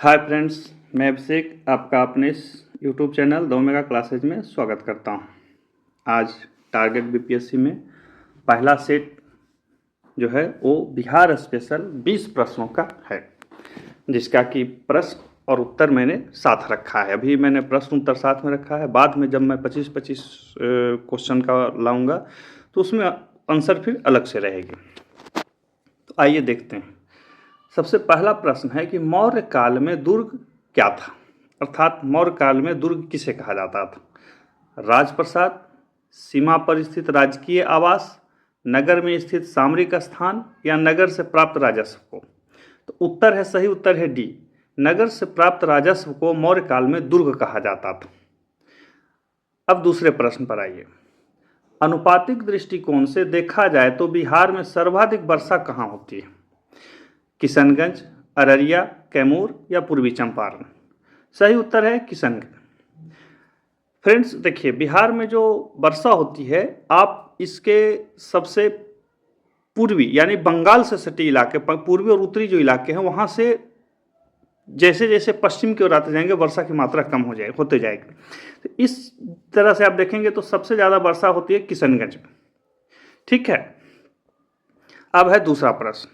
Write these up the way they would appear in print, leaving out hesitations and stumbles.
Hi friends, मैं अभिषेक आपका अपने इस यूट्यूब चैनल 2 मेगा क्लासेज में स्वागत करता हूं। आज टारगेट बीपीएससी में पहला सेट जो है वो बिहार स्पेशल 20 प्रश्नों का है, जिसका कि प्रश्न और उत्तर मैंने साथ रखा है। अभी मैंने प्रश्न उत्तर साथ में रखा है, बाद में जब मैं 25-25 क्वेश्चन का लाऊंगा तो उसमें आंसर फिर अलग से रहेगी। तो आइए देखते हैं। सबसे पहला प्रश्न है कि मौर्य काल में दुर्ग क्या था, अर्थात मौर्य काल में दुर्ग किसे कहा जाता था? राजप्रसाद, सीमा पर स्थित राजकीय आवास, नगर में स्थित सामरिक स्थान या नगर से प्राप्त राजस्व को? तो उत्तर है, सही उत्तर है डी, नगर से प्राप्त राजस्व को मौर्य काल में दुर्ग कहा जाता था। अब दूसरे प्रश्न पर आइए। अनुपातिक दृष्टिकोण से देखा जाए तो बिहार में सर्वाधिक वर्षा कहाँ होती है? किशनगंज, अररिया, कैमूर या पूर्वी चंपारण? सही उत्तर है किशनगंज। फ्रेंड्स देखिए, बिहार में जो वर्षा होती है, आप इसके सबसे पूर्वी यानी बंगाल से सटे इलाके, पूर्वी और उत्तरी जो इलाके हैं, वहाँ से जैसे जैसे पश्चिम की ओर आते जाएंगे वर्षा की मात्रा कम होते जाएगी। तो इस तरह से आप देखेंगे तो सबसे ज़्यादा वर्षा होती है किशनगंज में। ठीक है, अब है दूसरा प्रश्न।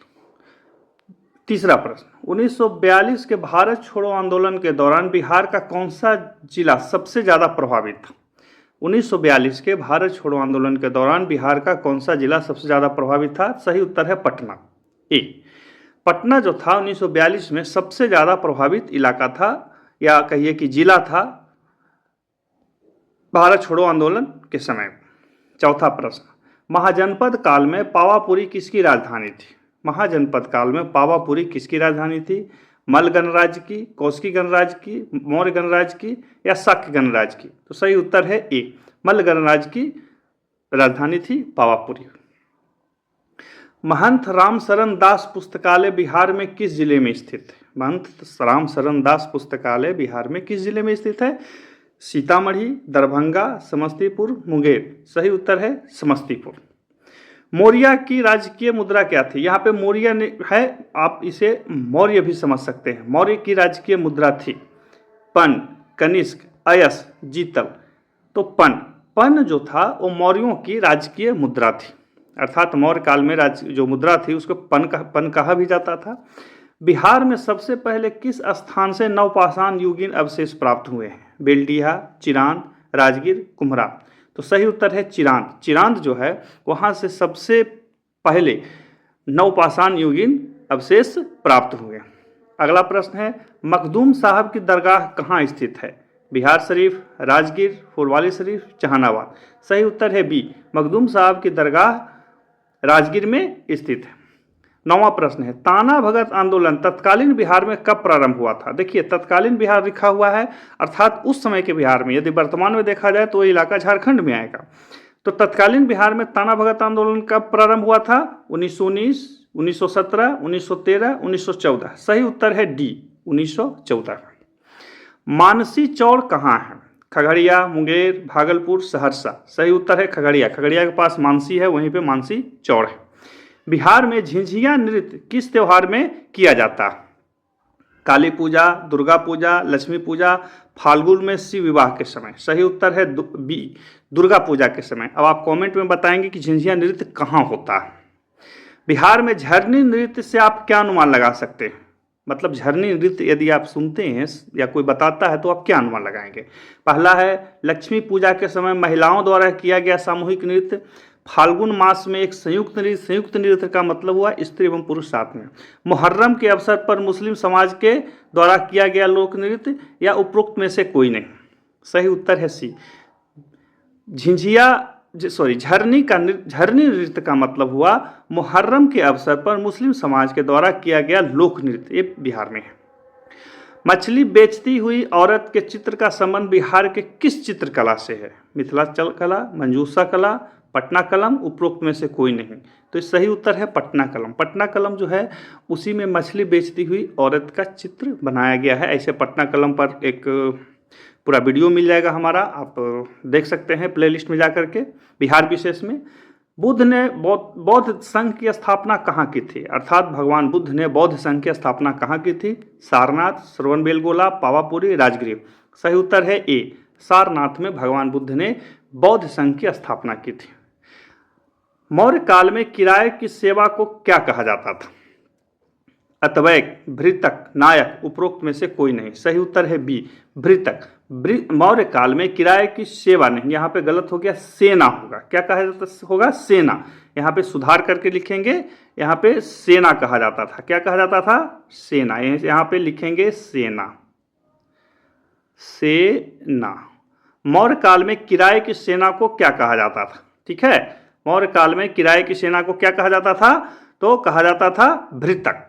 तीसरा प्रश्न, 1942 के भारत छोड़ो आंदोलन के दौरान बिहार का कौन सा जिला सबसे ज़्यादा प्रभावित था? 1942 के भारत छोड़ो आंदोलन के दौरान बिहार का कौन सा जिला सबसे ज़्यादा प्रभावित था? सही उत्तर है पटना, ए। पटना जो था 1942 में सबसे ज़्यादा प्रभावित इलाका था, या कहिए कि जिला था, भारत छोड़ो आंदोलन के समय। चौथा प्रश्न, महाजनपद काल में पावापुरी किसकी राजधानी थी? महाजनपद काल में पावापुरी किसकी राजधानी थी? मल्ल गणराज्य की, कौशिकी गणराज्य की, मौर्य गणराज्य की या शाक्य गणराज्य की? तो सही उत्तर है ए, मल्ल गणराज्य की राजधानी थी पावापुरी। महंत राम शरण दास पुस्तकालय बिहार में किस जिले में स्थित है? महंत राम शरण दास पुस्तकालय बिहार में किस जिले में स्थित है? सीतामढ़ी, दरभंगा, समस्तीपुर, मुंगेर? सही उत्तर है समस्तीपुर। मौर्य की राजकीय मुद्रा क्या थी? यहाँ पे मौर्य है, आप इसे मौर्य भी समझ सकते हैं। मौर्य की राजकीय मुद्रा थी पन, कनिष्क, अयस, जीतल। तो पन जो था वो मौर्यों की राजकीय मुद्रा थी, अर्थात मौर्य काल में जो मुद्रा थी उसको पन कहा भी जाता था। बिहार में सबसे पहले किस स्थान से नवपाषाण युगीन अवशेष प्राप्त हुए हैं? बेलडीहा, चिरांद, राजगीर, कुम्हरा? तो सही उत्तर है चिरांद। चिरांद जो है वहाँ से सबसे पहले नवपाषाण युगीन अवशेष प्राप्त हुए। अगला प्रश्न है, मखदूम साहब की दरगाह कहाँ स्थित है? बिहार शरीफ, राजगीर, फुलवाली शरीफ, जहानाबाद? सही उत्तर है बी, मखदूम साहब की दरगाह राजगीर में स्थित है। नौवां प्रश्न है, ताना भगत आंदोलन तत्कालीन बिहार में कब प्रारंभ हुआ था? देखिए, तत्कालीन बिहार लिखा हुआ है, अर्थात उस समय के बिहार में। यदि वर्तमान में देखा जाए तो वो इलाका झारखंड में आएगा। तो तत्कालीन बिहार में ताना भगत आंदोलन कब प्रारंभ हुआ था? 1919, 1917, 1913, 1914? सही उत्तर है डी, 1914। मानसी चौड़ कहाँ है? खगड़िया, मुंगेर, भागलपुर, सहरसा? सही उत्तर है खगड़िया। खगड़िया के पास मानसी है, वहीं पे मानसी चौड़ है। बिहार में झिझिया नृत्य किस त्योहार में किया जाता है? काली पूजा, दुर्गा पूजा, लक्ष्मी पूजा, फाल्गुन में शिव विवाह के समय? सही उत्तर है बी, दुर्गा पूजा के समय। अब आप कमेंट में बताएंगे कि झिझिया नृत्य कहाँ होता है। बिहार में झरनी नृत्य से आप क्या अनुमान लगा सकते हैं? मतलब झरनी नृत्य यदि आप सुनते हैं या कोई बताता है तो आप क्या अनुमान लगाएंगे? पहला है, लक्ष्मी पूजा के समय महिलाओं द्वारा किया गया सामूहिक नृत्य। फाल्गुन मास में एक संयुक्त नृत्य का मतलब हुआ स्त्री एवं पुरुष साथ में। मुहर्रम के अवसर पर मुस्लिम समाज के द्वारा किया गया लोक नृत्य, या उपरोक्त में से कोई नहीं? सही उत्तर है सी, झरनी नृत्य का मतलब हुआ मुहर्रम के अवसर पर मुस्लिम समाज के द्वारा किया गया लोक नृत्य। ये बिहार में है। मछली बेचती हुई औरत के चित्र का संबंध बिहार के किस चित्रकला से है? मिथिलांचल कला, मंजूषा कला, पटना कलम? उपरोक्त में से कोई नहीं। तो सही उत्तर है पटना कलम। पटना कलम जो है उसी में मछली बेचती हुई औरत का चित्र बनाया गया है। ऐसे पटना कलम पर एक पूरा वीडियो मिल जाएगा हमारा, आप देख सकते हैं प्लेलिस्ट में जा करके, बिहार विशेष में। बुद्ध ने बौद्ध संघ की स्थापना कहाँ की थी, अर्थात भगवान बुद्ध ने बौद्ध संघ की स्थापना कहाँ की थी? सारनाथ, श्रवणबेलगोला, पावापुरी, राजगृह। सही उत्तर है ए, सारनाथ में भगवान बुद्ध ने बौद्ध संघ की स्थापना की थी। मौर्य काल में किराए की सेवा को क्या कहा जाता था? अतवैक, भृतक, नायक, उपरोक्त में से कोई नहीं। सही उत्तर है बी, भृतक। मौर्य काल में किराए की सेवा नहीं, यहाँ पे गलत हो गया, सेना होगा। क्या कहा जाता होगा? सेना। यहाँ पे सुधार करके लिखेंगे, यहाँ पे सेना कहा जाता था। क्या कहा जाता था? सेना। यहाँ पे लिखेंगे सेना, सेना। मौर्य काल में किराए की सेना को क्या कहा जाता था? ठीक है, मौर्य काल में किराए की सेना को क्या कहा जाता था? तो कहा जाता था भृतक।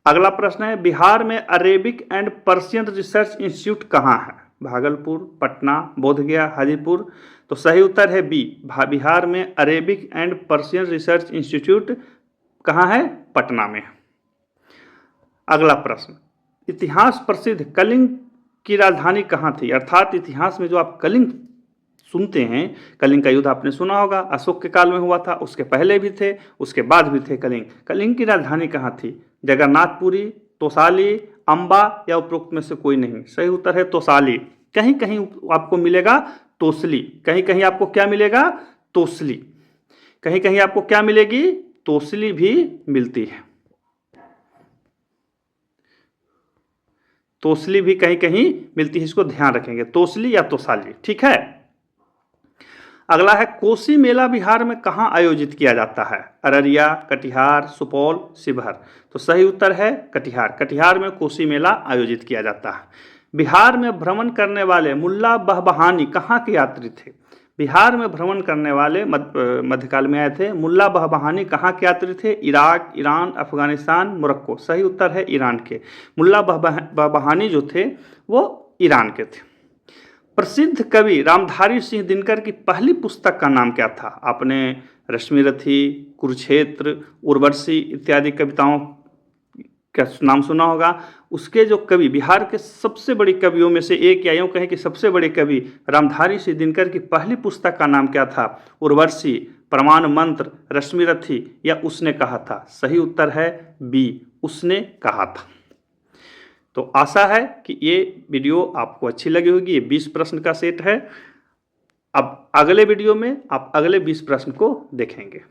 अगला प्रश्न है, बिहार में Arabic and Persian research institute कहाँ है? भागलपुर, पटना, बोधगया, हाजीपुर। तो सही उत्तर है बी, बिहार में Arabic and Persian research institute कहाँ है? पटना में। अगला प्रश्न, इतिहास प्रसिद्ध कलिंग की राजधानी कहाँ थी? अर्थात इतिहास में जो आप कलिंग सुनते हैं, कलिंग का युद्ध आपने सुना होगा, अशोक के काल में हुआ था, उसके पहले भी थे, उसके बाद भी थे कलिंग। कलिंग की राजधानी कहाँ थी? जगन्नाथपुरी, तोसाली, अंबा या उपरोक्त में से कोई नहीं। सही उत्तर है तोसाली। कहीं कहीं आपको मिलेगा तोसली, कहीं कहीं आपको क्या मिलेगा? तोसली। कहीं कहीं आपको क्या मिलेगी? तोसली भी मिलती है। तोसली भी कहीं कहीं मिलती है, इसको ध्यान रखेंगे, तोसली या तोसाली। ठीक है। अगला है, कोसी मेला बिहार में कहाँ आयोजित किया जाता है? अररिया, कटिहार, सुपौल, शिवहर। तो सही उत्तर है कटिहार। कटिहार में कोसी मेला आयोजित किया जाता है। बिहार में भ्रमण करने वाले मुल्ला बहबहानी कहाँ के यात्री थे? बिहार में भ्रमण करने वाले मध्यकाल में आए थे मुल्ला बहबहानी कहाँ के यात्री थे? Iraq, Iran, Afghanistan, Morocco. सही उत्तर है ईरान के। मुल्ला बहबहानी जो थे वो ईरान के थे। प्रसिद्ध कवि रामधारी सिंह दिनकर की पहली पुस्तक का नाम क्या था? आपने रश्मिरथी, कुरुक्षेत्र, उर्वशी इत्यादि कविताओं का नाम सुना होगा। उसके जो कवि, बिहार के सबसे बड़े कवियों में से एक, या यूँ कहें कि सबसे बड़े कवि रामधारी सिंह दिनकर की पहली पुस्तक का नाम क्या था? उर्वशी, प्रमाण मंत्र, रश्मिरथी या उसने कहा था। सही उत्तर है बी, उसने कहा था। तो आशा है कि ये वीडियो आपको अच्छी लगी होगी। ये 20 प्रश्न का सेट है। अब अगले वीडियो में आप अगले 20 प्रश्न को देखेंगे।